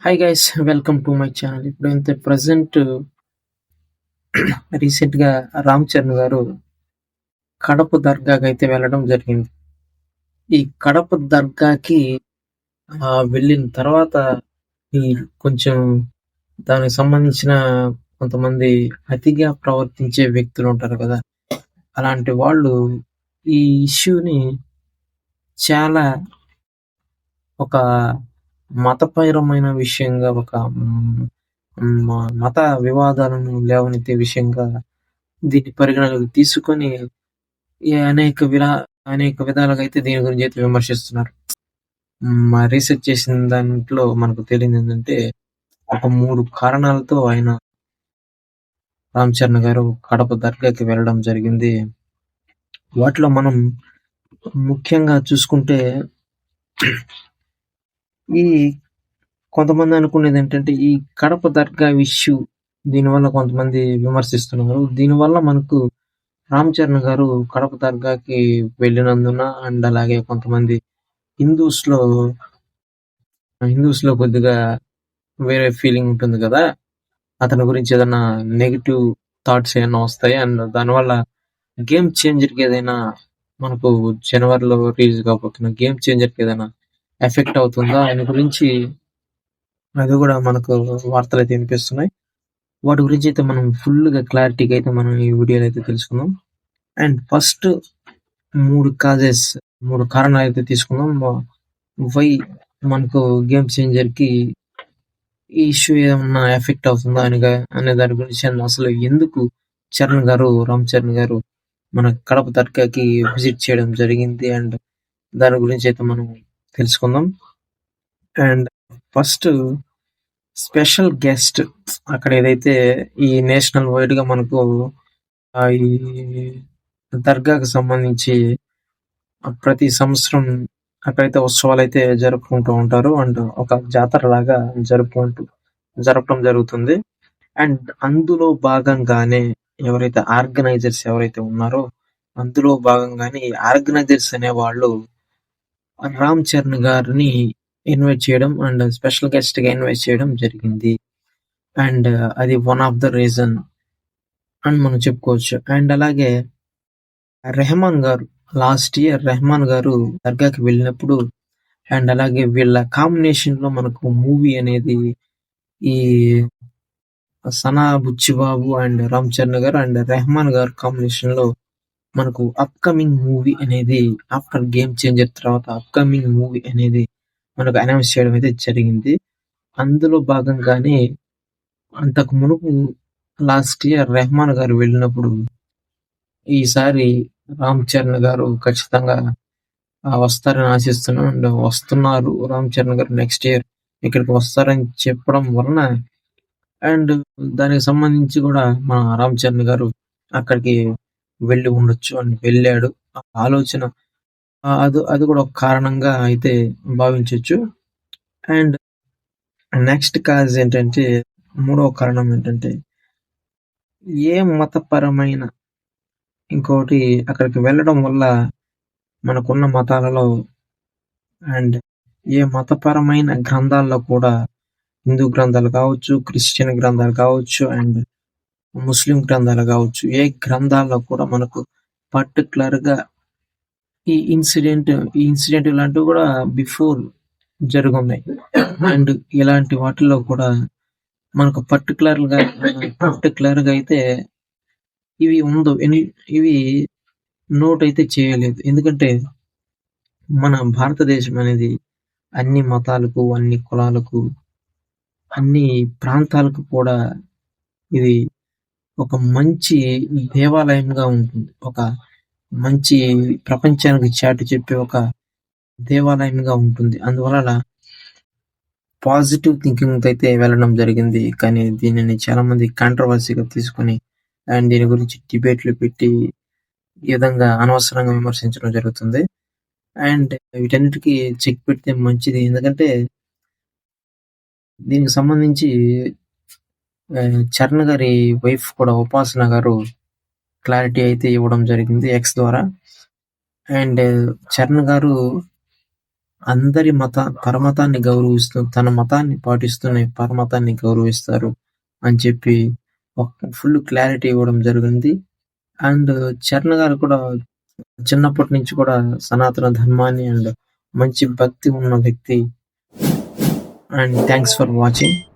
Hi guys, welcome to my channel. ఇప్పుడైతే present రీసెంట్‌గా రామ్ చరణ్ గారు కడప దర్గాకైతే వెళ్ళడం జరిగింది. ఈ కడప దర్గాకి వెళ్ళిన తర్వాత ఈ కొంచెం దానికి సంబంధించిన కొంతమంది అతిగా ప్రవర్తించే వ్యక్తులుంటారు కదా! అలాంటి వాళ్ళు ఈ ఇష్యూని చాలా ఒక మతపరమైన విషయంగా ఒక మత వివాదాలను లేవనెత్తే విషయంగా దీన్ని పరిగణలోకి తీసుకొని ఈ అనేక విధాలుగా అయితే దీని గురించి అయితే విమర్శిస్తున్నారు. రీసెర్చ్ చేసిన దాంట్లో మనకు తేలిందేంటంటే, ఒక 3 కారణాలతో ఆయన రామ్ చరణ్ గారు కడప దర్గాకి వెళ్ళడం జరిగింది. వాటిలో మనం ముఖ్యంగా చూసుకుంటే ఈ కొంతమంది అనుకునేదేంటంటే, ఈ కడప దర్గా ఇష్యూ దీనివల్ల కొంతమంది విమర్శిస్తున్నారు. దీనివల్ల మనకు రామ్ చరణ్ గారు కడప దర్గాకి వెళ్ళినందున అండ్ అలాగే కొంతమంది హిందూస్‌లో హిందూస్‌లో కొద్దిగా వేరే ఫీలింగ్ ఉంటుంది కదా! అతని గురించి ఏదన్నా నెగెటివ్ థాట్స్ ఏమన్నా వస్తాయి. అండ్ దానివల్ల గేమ్ చేంజర్‌కి ఏదైనా మనకు జనవరిలో రిలీజ్ కాబోతున్న గేమ్ చేంజర్‌కి ఏదైనా ఎఫెక్ట్ అవుతుందా? ఆయన గురించి అది కూడా మనకు వార్తలైతే వినిపిస్తున్నాయి. వాటి గురించి అయితే మనం ఫుల్‌గా క్లారిటీగా అయితే మనం ఈ వీడియోలో అయితే తెలుసుకుందాం. అండ్ ఫస్ట్ 3 కారణాలైతే తీసుకుందాం. వై మనకు గేమ్ చేంజర్‌కి ఈ ఇష్యూ ఏమన్నా ఎఫెక్ట్ అవుతుందా అనే దాని గురించి అండ్ అసలు ఎందుకు రామ్ చరణ్ గారు మన కడప దర్గాకి విజిట్ చేయడం జరిగింది అండ్ దాని గురించి అయితే మనం తెలుసుకుందాం. అండ్ ఫస్ట్ స్పెషల్ గెస్ట్ అక్కడ ఏదైతే ఈ నేషనల్ వైడ్‌గా మనకు ఈ దర్గాకి సంబంధించి ప్రతి సంవత్సరం అక్కడైతే ఉత్సవాలైతే జరుపుకుంటూ ఉంటారు. అండ్ ఒక జాతరలాగా జరపడం జరుగుతుంది. అండ్ అందులో భాగంగానే ఆర్గనైజర్స్ ఎవరైతే ఉన్నారో అందులో భాగంగానే ఈ ఆర్గనైజర్స్ అనేవాళ్ళు రామ్ చరణ్ గారిని ఇన్వైట్ చేయడం అండ్ స్పెషల్ గెస్ట్‌గా ఇన్వైట్ చేయడం జరిగింది. అండ్ అది వన్ ఆఫ్ ద రీజన్ అని మనం చెప్పుకోవచ్చు. అండ్ అలాగే లాస్ట్ ఇయర్ రెహమాన్ గారు దర్గాకి వెళ్ళినప్పుడు అండ్ అలాగే వీళ్ళ కాంబినేషన్‌లో మనకు మూవీ అనేది ఈ 'సనా బుచ్చిబాబు' అండ్ రామ్ చరణ్ గారు అండ్ రెహమాన్ గారు కాంబినేషన్‌లో మనకు అప్‌కమింగ్ మూవీ అనేది ఆఫ్టర్ గేమ్ చేంజర్ తర్వాత అప్‌కమింగ్ మూవీ అనేది మనకు అనౌన్స్ చేయడం అయితే జరిగింది. అందులో భాగంగానే అంతకు మునుపు లాస్ట్ ఇయర్ రెహమాన్ గారు వెళ్ళినప్పుడు ఈసారి రామ్ చరణ్ గారు ఖచ్చితంగా వస్తారని ఆశిస్తున్నాను. అండ్ వస్తున్నారు రామ్ చరణ్ గారు నెక్స్ట్ ఇయర్ ఇక్కడికి వస్తారని చెప్పడం వలన అండ్ దానికి సంబంధించి కూడా మన రామ్ చరణ్ గారు అక్కడికి వెళ్ళి ఉండొచ్చు అని వెళ్ళాడు. ఆ ఆలోచన అది కూడా ఒక కారణంగా అయితే భావించొచ్చు. అండ్ నెక్స్ట్ మూడవ కారణం ఏంటంటే ఏ మతపరమైన ఇంకోటి అక్కడికి వెళ్ళడం వల్ల మనకున్న మతాలలో అండ్ ఏ మతపరమైన గ్రంథాల్లో కూడా హిందూ గ్రంథాలు కావచ్చు, క్రిస్టియన్ గ్రంథాలు కావచ్చు అండ్ ముస్లిం గ్రంథాలు కావచ్చు. ఏ గ్రంథాల్లో కూడా మనకు పర్టిక్యులర్‌గా ఈ ఇన్సిడెంట్ ఇలాంటివి కూడా బిఫోర్ జరుగున్నాయి. అండ్ ఇలాంటి వాటిల్లో కూడా మనకు పర్టిక్యులర్‌గా అయితే ఇవి నోట్ అయితే చేయలేదు. ఎందుకంటే మన భారతదేశం అనేది అన్ని మతాలకు, అన్ని కులాలకు, అన్ని ప్రాంతాలకు కూడా ఇది ఒక మంచి దేవాలయంగా ఉంటుంది. ఒక మంచి ప్రపంచానికి చాటి చెప్పే ఒక దేవాలయంగా ఉంటుంది. అందువలన పాజిటివ్ థింకింగ్‌తో అయితే వెళ్ళడం జరిగింది. కానీ దీనిని చాలామంది కాంట్రోవర్సీ‌గా తీసుకొని అండ్ దీని గురించి డిబేట్‌లు పెట్టి ఈ విధంగా అనవసరంగా విమర్శించడం జరుగుతుంది. అండ్ వీటన్నిటికి చెక్ పెడితే మంచిది. ఎందుకంటే దీనికి సంబంధించి చరణ్ గారి వైఫ్ కూడా ఉపాసన గారు క్లారిటీ అయితే ఇవ్వడం జరిగింది ఎక్స్ ద్వారా. అండ్ చరణ్ గారు అందరి పరమతాన్ని గౌరవిస్తూ, తన మతాన్ని పాటిస్తూనే పరమతాన్ని గౌరవిస్తారు అని చెప్పి ఒక ఫుల్ క్లారిటీ ఇవ్వడం జరిగింది. అండ్ చరణ్ గారు కూడా చిన్నప్పటి నుంచి కూడా సనాతన ధర్మాన్ని అండ్ మంచి భక్తి ఉన్న వ్యక్తి. And thanks for watching.